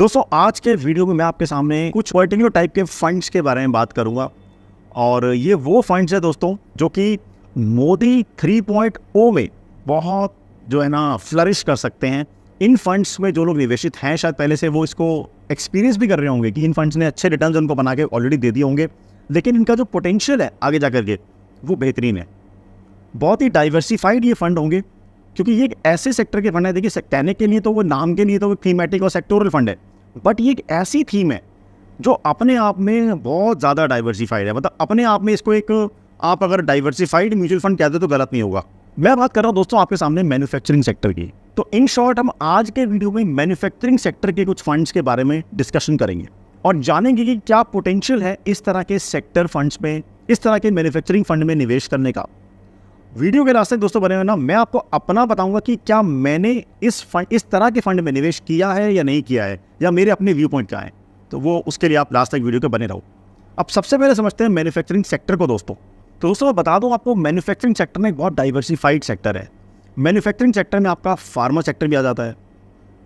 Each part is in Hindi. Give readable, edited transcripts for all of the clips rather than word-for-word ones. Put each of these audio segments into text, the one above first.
दोस्तों आज के वीडियो में मैं आपके सामने कुछ पर्टिकुलर टाइप के फंड्स के बारे में बात करूंगा और ये वो फंड्स है दोस्तों जो कि मोदी 3.0 में बहुत जो है ना फ्लरिश कर सकते हैं। इन फंड्स में जो लोग निवेशित हैं शायद पहले से वो इसको एक्सपीरियंस भी कर रहे होंगे कि इन फंड्स ने अच्छे रिटर्न्स उनको बना के ऑलरेडी दे दिए होंगे, लेकिन इनका जो पोटेंशियल है आगे जाकर के वो बेहतरीन है। बहुत ही डाइवर्सिफाइड ये फंड होंगे क्योंकि ये एक ऐसे सेक्टर के फंड है। देखिए कहने के लिए तो वो नाम के लिए तो वो थीमेटिक और सेक्टोरल फंड है, बट ये एक ऐसी थीम है जो अपने आप में बहुत ज़्यादा डाइवर्सिफाइड है। मतलब अपने आप में इसको एक आप अगर डाइवर्सिफाइड म्यूचुअल फंड कहते तो गलत नहीं होगा। मैं बात कर रहा हूँ दोस्तों आपके सामने मैन्युफैक्चरिंग सेक्टर की। तो इन शॉर्ट हम आज के वीडियो में मैन्युफैक्चरिंग सेक्टर के कुछ फंड्स के बारे में डिस्कशन करेंगे और जानेंगे कि क्या पोटेंशियल है इस तरह के सेक्टर फंड्स में, इस तरह के मैन्युफैक्चरिंग फंड में निवेश करने का। वीडियो के लास्ट तक दोस्तों बने हुए ना, मैं आपको अपना बताऊंगा कि क्या मैंने इस तरह के फंड में निवेश किया है या नहीं किया है, या मेरे अपने व्यू पॉइंट क्या है। तो वो उसके लिए आप लास्ट तक वीडियो के बने रहो। अब सबसे पहले समझते हैं मैन्युफैक्चरिंग सेक्टर को दोस्तों। तो दोस्तों मैं बता दूं आपको, मैन्युफैक्चरिंग सेक्टर में एक बहुत डाइवर्सिफाइड सेक्टर है। मैन्युफैक्चरिंग सेक्टर में आपका फार्मा सेक्टर भी आ जाता है,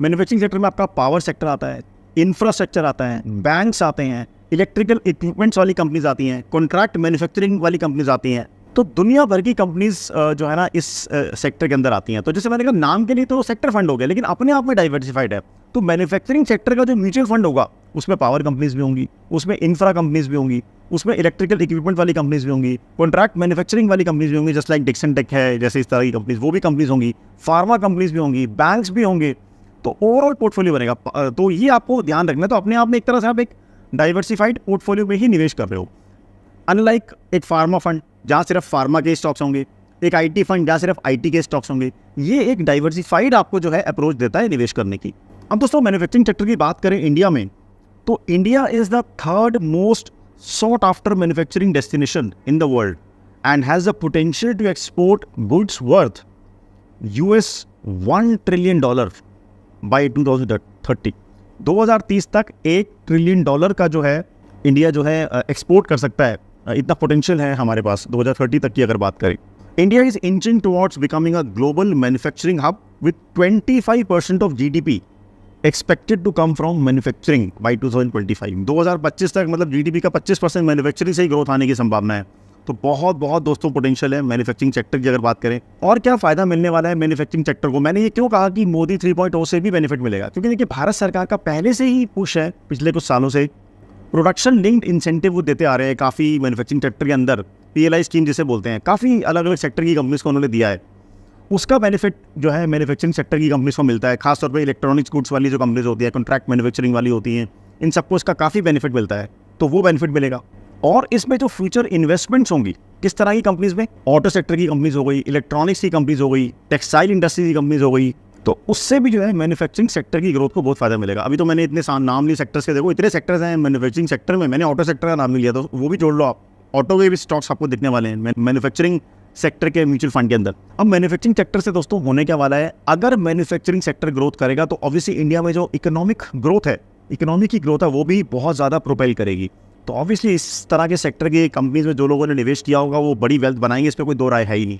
मैन्युफैक्चरिंग सेक्टर में आपका पावर सेक्टर आता है, इंफ्रास्ट्रक्चर आता है, बैंक्स आते हैं, इलेक्ट्रिकल इक्विपमेंट्स वाली कंपनीज आती हैं, कॉन्ट्रैक्ट मैन्युफैक्चरिंग वाली कंपनीज आती हैं। तो दुनिया भर की कंपनीज जो है ना इस सेक्टर के अंदर आती हैं। तो जैसे मैंने कहा नाम के लिए तो सेक्टर फंड हो गया, लेकिन अपने आप में डाइवर्सिफाइड है। तो मैन्युफैक्चरिंग सेक्टर का जो म्यूचुअल फंड होगा उसमें पावर कंपनीज भी होंगी, उसमें इंफ्रा कंपनीज भी होंगी, उसमें इलेक्ट्रिकल इक्विपमेंट वाली कंपनीज भी होंगी, कॉन्ट्रैक्ट मैन्युफैक्चरिंग वाली कंपनीज भी होंगी, जस्ट लाइक डिक्सन टेक है, जैसे इस तरह की कंपनीज वो भी कंपनीज होंगी, फार्मा कंपनीज भी होंगी, बैंक्स भी होंगे। तो ओवरऑल पोर्टफोलियो बनेगा। तो ये आपको ध्यान रखना है। तो अपने आप में एक तरह से आप एक डाइवर्सिफाइड पोर्टफोलियो में ही निवेश कर रहे हो। अनलाइक एक फार्मा फंड जहाँ सिर्फ फार्मा के स्टॉक्स होंगे, एक आईटी फंड जहाँ सिर्फ आईटी के स्टॉक्स होंगे, ये एक डाइवर्सिफाइड आपको जो है अप्रोच देता है निवेश करने की। अब दोस्तों मैन्युफैक्चरिंग सेक्टर की बात करें इंडिया में, तो India is the third most sought after manufacturing destination in the world and has the potential to export goods worth $1 trillion by 2030। 2030 तक $1 ट्रिलियन का जो है इंडिया जो है एक्सपोर्ट कर सकता है। इतना पोटेंशियल है हमारे पास 2030 तक की अगर बात करें। India is inching towards becoming a global manufacturing hub with 25% of GDP expected to come from manufacturing by 2025। 2025 तक मतलब जीडीपी का 25% मैन्युफैक्चरिंग से ही ग्रोथ आने की संभावना है। तो बहुत दोस्तों पोटेंशियल है मैन्युफैक्चरिंग सेक्टर की अगर बात करें। और क्या फ़ायदा मिलने वाला है मैन्युफैक्चरिंग सेक्टर को। मैंने ये क्यों कहा कि मोदी 3.0 से भी बेनिफिट मिलेगा, क्योंकि देखिए भारत सरकार का पहले से ही पुश है, पिछले कुछ सालों से प्रोडक्शन लिंक्ड इंसेंटिव वो देते आ रहे हैं काफ़ी मैन्युफैक्चरिंग सेक्टर के अंदर। पीएलआई स्कीम जिसे बोलते हैं, काफ़ी अलग अलग सेक्टर की कंपनीज को उन्होंने दिया है। उसका बेनिफिट जो है मैन्युफैक्चरिंग सेक्टर की कंपनीज को मिलता है, खासतौर पे इलेक्ट्रॉनिक्स गुड्स वाली जो कंपनीज होती है, कॉन्ट्रैक्ट मैन्युफैक्चरिंग वाली होती हैं, इन सबको इसका काफ़ी बेनिफिट मिलता है। तो वो बेनिफिट मिलेगा। और इसमें जो फ्यूचर इन्वेस्टमेंट्स होंगी किस तरह की कंपनीज में, ऑटो सेक्टर की कंपनीज हो गई, इलेक्ट्रॉनिक्स की कंपनीज हो गई, टेक्सटाइल इंडस्ट्री की कंपनीज हो गई, तो उससे भी जो है मैन्युफैक्चरिंग सेक्टर की ग्रोथ को बहुत फायदा मिलेगा। अभी तो मैंने इतने नाम लिए सेक्टर्स के, देखो इतने सेक्टर्स हैं मैन्युफैक्चरिंग सेक्टर में, मैंने ऑटो सेक्टर का नाम नहीं लिया, तो वो भी जोड़ लो आप। ऑटो के भी स्टॉक्स आपको दिखने वाले हैं मैन्युफैक्चरिंग सेक्टर के म्यूचुअल फंड के अंदर। अब मैन्युफैक्चरिंग सेक्टर से दोस्तों होने क्या वाला है, अगर मैन्युफैक्चरिंग सेक्टर ग्रोथ करेगा तो ऑब्वियसली इंडिया में जो इकोनॉमिक ग्रोथ है, इकोनॉमी की ग्रोथ है, वो भी बहुत ज़्यादा प्रोपेल करेगी। तो ऑब्वियसली इस तरह के सेक्टर की कंपनीज में जो लोगों ने निवेश किया होगा वो बड़ी वेल्थ बनाएंगे, इस पर कोई दो राय है ही नहीं।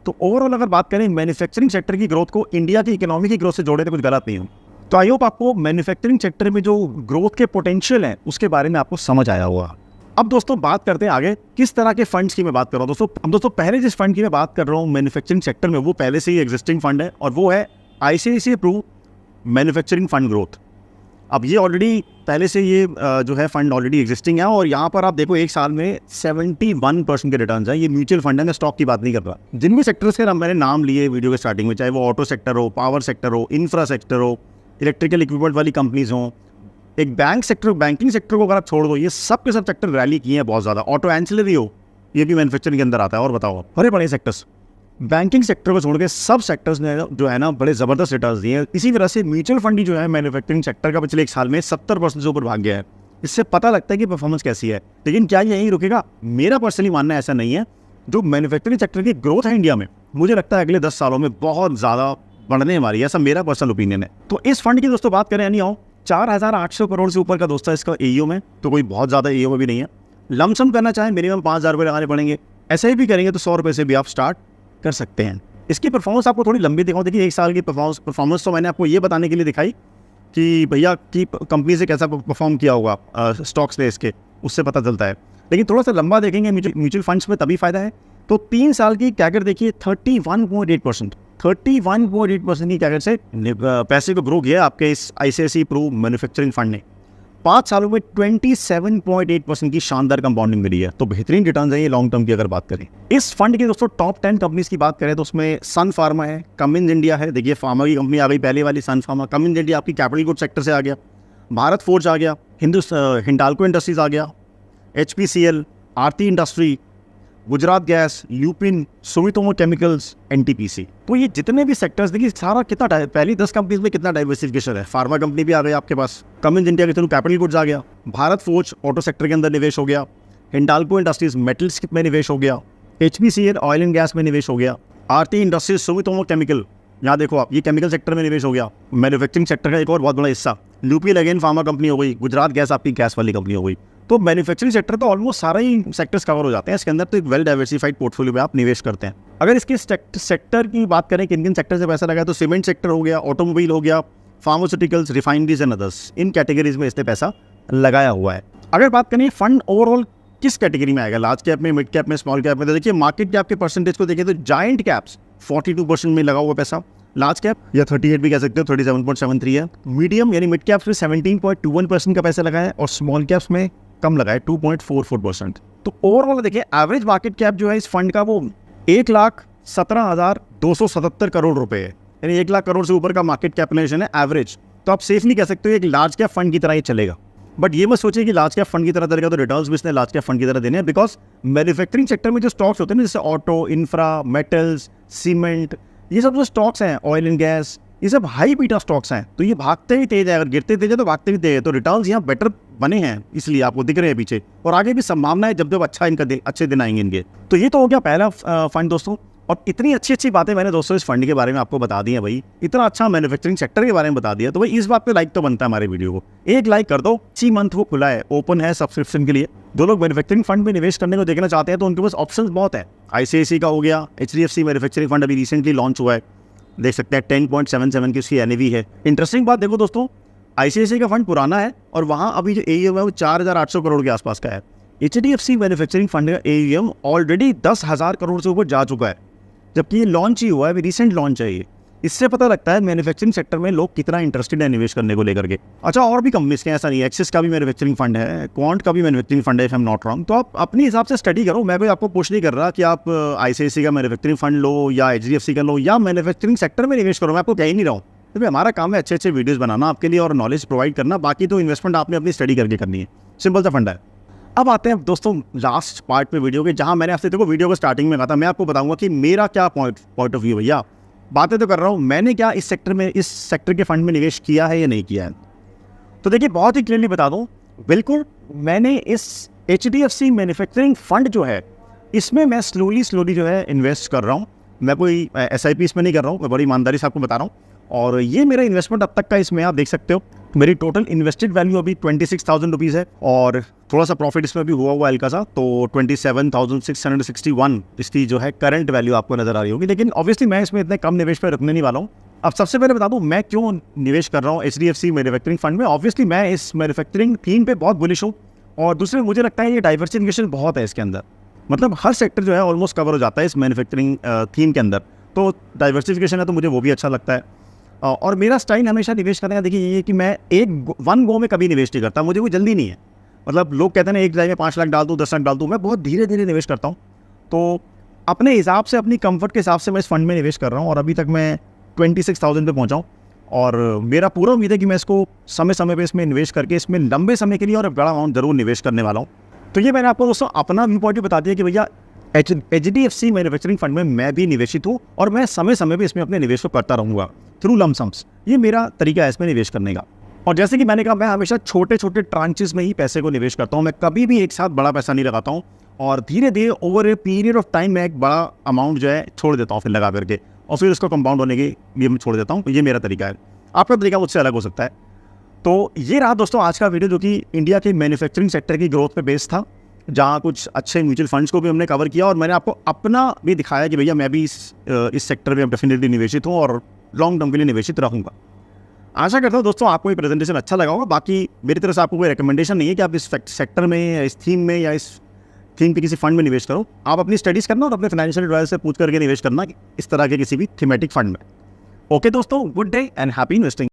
तो ओवरऑल अगर बात करें मैन्युफैक्चरिंग सेक्टर की ग्रोथ को इंडिया की इकोनॉमी की ग्रोथ से जोड़े तो कुछ गलत नहीं हो। तो आई होप आपको मैन्युफैक्चरिंग सेक्टर में जो ग्रोथ के पोटेंशियल है उसके बारे में आपको समझ आया होगा। अब दोस्तों बात करते हैं आगे किस तरह के फंड्स की मैं बात कर रहा हूँ। दोस्तों पहले जिस फंड की मैं बात कर रहा हूँ मैन्युफैक्चरिंग सेक्टर में, वो पहले से ही एग्जिस्टिंग फंड है और वो है ICICI Pru manufacturing fund growth. अब ये ऑलरेडी पहले से ये जो है फंड ऑलरेडी एग्जिस्टिंग है और यहाँ पर आप देखो एक साल में 71% के रिटर्न्स हैं। ये म्यूचुअल फंड है, मैं स्टॉक की बात नहीं कर रहा। जिन भी सेक्टर्स के मैंने नाम लिए वीडियो के स्टार्टिंग में, चाहे वो ऑटो सेक्टर हो, पावर सेक्टर हो, इंफ्रा सेक्टर हो, इलेक्ट्रिकल इक्विपमेंट वाली कंपनीज हो, एक बैंकिंग सेक्टर को अगर आप छोड़ दो, ये सब के सब सेक्टर रैली किए हैं बहुत ज़्यादा। ऑटो एंसिलरी हो, ये भी मैन्युफैक्चरिंग के अंदर आता है। और बताओ बड़े बड़े सेक्टर्स, बैंकिंग सेक्टर को छोड़ के सब सेक्टर्स ने जो है ना बड़े ज़बरदस्त रिटर्न्स दिए हैं। इसी वजह से म्यूचुअल फंड ही जो है मैन्युफैक्चरिंग सेक्टर का पिछले एक साल में 70% से ऊपर भाग गया है। इससे पता लगता है कि परफॉर्मेंस कैसी है। लेकिन क्या यहीं रुकेगा? मेरा पर्सनली मानना ऐसा नहीं है। जो मैन्युफैक्चरिंग सेक्टर की ग्रोथ है इंडिया में, मुझे लगता है अगले 10 सालों में बहुत ज़्यादा बढ़ने वाली है, ऐसा मेरा पर्सनल ओपिनियन है। तो इस फंड की दोस्तों बात करें, यानी 4,800 करोड़ से ऊपर का दोस्तों इसका एईओ है, तो कोई बहुत ज़्यादा एईओ भी नहीं है। लमसम करना चाहें मिनिमम 5,000 रुपये लगाने पड़ेंगे, ऐसे ही भी करेंगे तो 100 रुपये से भी आप स्टार्ट कर सकते हैं। इसकी परफॉर्मेंस आपको थोड़ी लंबी दिखाऊं। देखिए एक साल की परफॉर्मेंस तो मैंने आपको ये बताने के लिए दिखाई कि भैया कि कंपनी से कैसा परफॉर्म किया होगा स्टॉक्स ने इसके, उससे पता चलता है। लेकिन थोड़ा सा लंबा देखेंगे म्यूचुअल फंड्स में तभी फ़ायदा है। तो 3 साल की कैगर देखिए 31.8%, 31.8% की कैगर से पैसे को ग्रो किया आपके इस ICICI प्रू मैन्युफैक्चरिंग फंड ने। 5 सालों में 27.8% की शानदार कंपाउंडिंग मिली है। तो बेहतरीन रिटर्न है ये लॉन्ग टर्म की अगर बात करें। इस फंड के दोस्तों टॉप 10 कंपनीज की बात करें तो उसमें सन फार्मा है, कमिंस इंडिया है, देखिए फार्मा की कंपनी आ गई पहले वाली सन फार्मा, कमिंस इंडिया आपकी कैपिटल गुड सेक्टर से आ गया, भारत फोर्ज आ गया, हिंडाल्को इंडस्ट्रीज आ गया, HPCL, Aarti industry, Gujarat gas, Lupin, Sumitomo chemicals, NTPC। तो ये जितने भी सेक्टर्स देखिए सारा कितना पहली 10 कंपनीज में कितना डाइवर्सिफिकेशन है। फार्मा कंपनी भी आ गई आपके पास, कमिंस इंडिया के थ्रू कैपिटल गुड्स आ गया, भारत फोर्ज ऑटो सेक्टर के अंदर निवेश हो गया, हिंडाल्को इंडस्ट्रीज मेटल्स में निवेश हो गया, HPCL ऑयल एंड गैस में निवेश हो गया, आरती इंडस्ट्रीज, सुमितोमो केमिकल, यहाँ देखो आप ये केमिकल सेक्टर में निवेश हो गया, मैन्युफैक्चरिंग सेक्टर का एक और बहुत बड़ा हिस्सा, ल्यूपिन अगेन फार्मा कंपनी हो गई, गुजरात गैस आपकी गैस वाली कंपनी हो गई। तो मैन्युफैक्चरिंग सेक्टर तो ऑलमोस्ट सारा ही सेक्टर्स कवर हो जाते हैं इसके अंदर। तो एक वेल डाइवर्सिफाइड पोर्टफोलियो में आप निवेश करते हैं। अगर इसके सेक्टर की बात करें किन किन सेक्टर से पैसा लगा तो सीमेंट सेक्टर हो गया, ऑटोमोबाइल हो गया, pharmaceuticals, refineries and others, in categories में इसने पैसा लगाया हुआ है। अगर बात करें फंड ओवरऑल किस कैटेगरी में आएगा, लार्ज कैप में, मिड कैप में, स्मॉल कैप में, तो देखिए मार्केट कैप के परसेंटेज को देखिए तो जायंट कैप्स 42% में लगा हुआ पैसा, लार्ज कैप या 38 भी कह सकते हो 37.73 है, मीडियम यानी मिड कैप्स में 17.21% का पैसा लगा है और स्मॉल कैप्स में कम लगा है 2.44%। तो ओवरऑल देखिए एवरेज मार्केट कैप जो है इस फंड का वो 1,17,277 करोड़ रुपए है, यानी 1 लाख करोड़ से ऊपर का मार्केट कैपिटलाइजेशन है एवरेज। तो आप सेफली कह सकते हो एक लार्ज कैप फंड की तरह ही चलेगा। बट ये मत सोचिए कि लार्ज कैप फंड की तरह चलेगा तो रिटर्न्स भी इसने लार्ज कैप फंड की तरह देने हैं, बिकॉज मैन्युफैक्चरिंग सेक्टर में जो स्टॉक्स होते हैं ना जैसे ऑटो, इंफ्रा, मेटल्स, सीमेंट, ये सब जो स्टॉक्स हैं, ऑयल एंड गैस, ये सब हाई बीटा स्टॉक्स हैं। तो ये भागते ही तेज है, अगर गिरते तेज है तो भागते भी तेज है। तो रिटर्न्स यहाँ बेटर बने हैं इसलिए आपको दिख रहे हैं पीछे, और आगे भी संभावना है जब जब अच्छे दिन आएंगे इनके। तो ये तो हो गया पहला फंड दोस्तों। और इतनी अच्छी अच्छी बातें मैंने दोस्तों इस फंड के बारे में आपको बता दी है भाई, इतना अच्छा मैन्युफैक्चरिंग सेक्टर के बारे में बता दिया, तो भाई इस बात पे लाइक तो बनता है हमारे वीडियो को, एक लाइक कर दो। 6 मंथ वो खुला है, ओपन है सब्सक्रिप्शन के लिए। जो लोग मैन्युफैक्चरिंग फंड में निवेश करने को देखना चाहते हैं तो उनके पास ऑप्शंस बहुत है। ICICI का हो गया, HDFC मैन्युफैक्चरिंग फंड अभी रिसेंटली लॉन्च हुआ है, देख सकते हैं 10.77 की उसकी NAV है। इंटरेस्टिंग बात देखो दोस्तों, ICICI का फंड पुराना है और वहाँ अभी जो AUM है वो 4,800 करोड़ के आसपास का है। HDFC मैन्युफैक्चरिंग फंड का AUM ऑलरेडी 10,000 करोड़ से ऊपर जा चुका है, जबकि ये लॉन्च ही हुआ है, अभी रिसेंट लॉन्च है ये। इससे पता लगता है मैन्युफैक्चरिंग सेक्टर में लोग कितना इंटरेस्टेड है निवेश करने को लेकर के। अच्छा, और भी कंपनीज के ऐसा नहीं है, एक्सिस का भी मैन्युफैक्चरिंग फंड है, क्वांट का भी मैन्युफैक्चरिंग फंड है, if I am not wrong. तो आप अपने हिसाब से स्टडी करो, मैं कोई आपको पुश नहीं कर रहा कि आप ICICI का मैन्युफैक्चरिंग फंड लो या HDFC का लो या मैन्युफैक्चरिंग सेक्टर में निवेश करो, मैं आपको कह ही नहीं रहा हूँ। तो हमारा काम है अच्छे अच्छे वीडियोज़ बनाना आपके लिए और नॉलेज प्रोवाइड करना, बाकी तो इन्वेस्टमेंट आपने अपनी स्टडी करके करनी है, सिंपल सा फंड है। अब आते हैं दोस्तों लास्ट पार्ट पे वीडियो के, जहां मैंने आपसे देखो वीडियो को स्टार्टिंग में कहा था मैं आपको बताऊंगा कि मेरा क्या पॉइंट ऑफ व्यू भैया। बातें तो कर रहा हूं, मैंने क्या इस सेक्टर के फंड में निवेश किया है या नहीं किया है। तो देखिए बहुत ही क्लियरली बता दूं, बिल्कुल मैंने इस HDFC मैन्युफैक्चरिंग फंड जो है इसमें मैं स्लोली जो है इन्वेस्ट कर रहा हूँ। मैं कोई SIP इसमें नहीं कर रहा हूँ, मैं बड़ी ईमानदारी से आपको बता रहा हूँ। और ये मेरा इन्वेस्टमेंट अब तक का इसमें आप देख सकते हो, मेरी टोटल इन्वेस्टेड वैल्यू अभी 26,000 रुपीज़ है और थोड़ा सा प्रॉफिट इसमें भी हुआ हल्का सा, तो 27,661 इसकी जो है करंट वैल्यू आपको नजर आ रही होगी। लेकिन ऑब्वियसली मैं इसमें इतने कम निवेश पर रुकने नहीं वाला हूँ। अब सबसे पहले बता दूँ मैं क्यों निवेश कर रहा हूँ HDFC मैन्युफैक्चरिंग फंड में। ऑब्वियसली मैं इस मैन्युफैक्चरिंग थीम पे बहुत बुलिश हूँ और दूसरे मुझे लगता है ये डाइवर्सिफिकेशन बहुत है इसके अंदर, मतलब हर सेक्टर जो है ऑलमोस्ट कवर हो जाता है इस मैन्युफैक्चरिंग थीम के अंदर। तो डाइवर्सिफिकेशन है तो मुझे वो भी अच्छा लगता है। और मेरा स्टाइल हमेशा निवेश करने का देखिए ये है कि मैं वन गो में कभी निवेश नहीं करता, मुझे कोई जल्दी नहीं है। मतलब लोग कहते हैं ना एक ड्राइव में 5 लाख डाल दूँ, 10 लाख डाल दूँ, मैं बहुत धीरे धीरे निवेश करता हूँ। तो अपने हिसाब से, अपनी कंफर्ट के हिसाब से मैं इस फंड में निवेश कर रहा हूँ और अभी तक मैं 26,000 पे पहुँचा हूँ। और मेरा पूरा उम्मीद है कि मैं इसको समय समय पर इसमें निवेश करके इसमें लंबे समय के लिए और बड़ा अमाउंट जरूर निवेश करने वाला हूँ। तो ये मैंने आपको दोस्तों अपना व्यू पॉइंट बता दिया कि भैया HDFC मैन्युफैक्चरिंग फंड में मैं भी निवेशित हूँ और मैं समय समय पर इसमें अपने निवेश को करता रहूँगा थ्रू लमसम्स। ये मेरा तरीका है इसमें निवेश करने का। और जैसे कि मैंने कहा, मैं हमेशा छोटे छोटे ट्रांचेस में ही पैसे को निवेश करता हूँ, मैं कभी भी एक साथ बड़ा पैसा नहीं लगाता हूँ और धीरे धीरे over a period of time मैं एक बड़ा अमाउंट जो है छोड़ देता हूँ फिर लगा करके, और फिर उसको कंपाउंड होने के लिए मैं छोड़ देता हूँ। ये मेरा तरीका है, आपका तरीका मुझसे अलग हो सकता है। तो ये रहा दोस्तों आज का वीडियो, जो कि इंडिया के मैन्युफैक्चरिंग सेक्टर की ग्रोथ पे बेस्ड था, जहाँ कुछ अच्छे म्यूचुअल फंड्स को भी हमने कवर किया और मैंने आपको अपना भी दिखाया कि भैया मैं भी इस सेक्टर में डेफिनेटली निवेशित हूँ और लॉन्ग टर्म के लिए निवेशित रहूँगा। आशा करता हूँ दोस्तों आपको ये प्रेजेंटेशन अच्छा लगा होगा। बाकी मेरी तरफ से आपको कोई रिकमेंडेशन नहीं है कि आप इस सेक्टर में या इस थीम में या इस थीम पे किसी फंड में निवेश करो। आप अपनी स्टडीज़ करना और अपने फाइनेंशियल एडवाइजर से पूछ करके निवेश करना इस तरह के किसी भी थीमेटिक फंड में। ओके दोस्तों, good day and happy investing.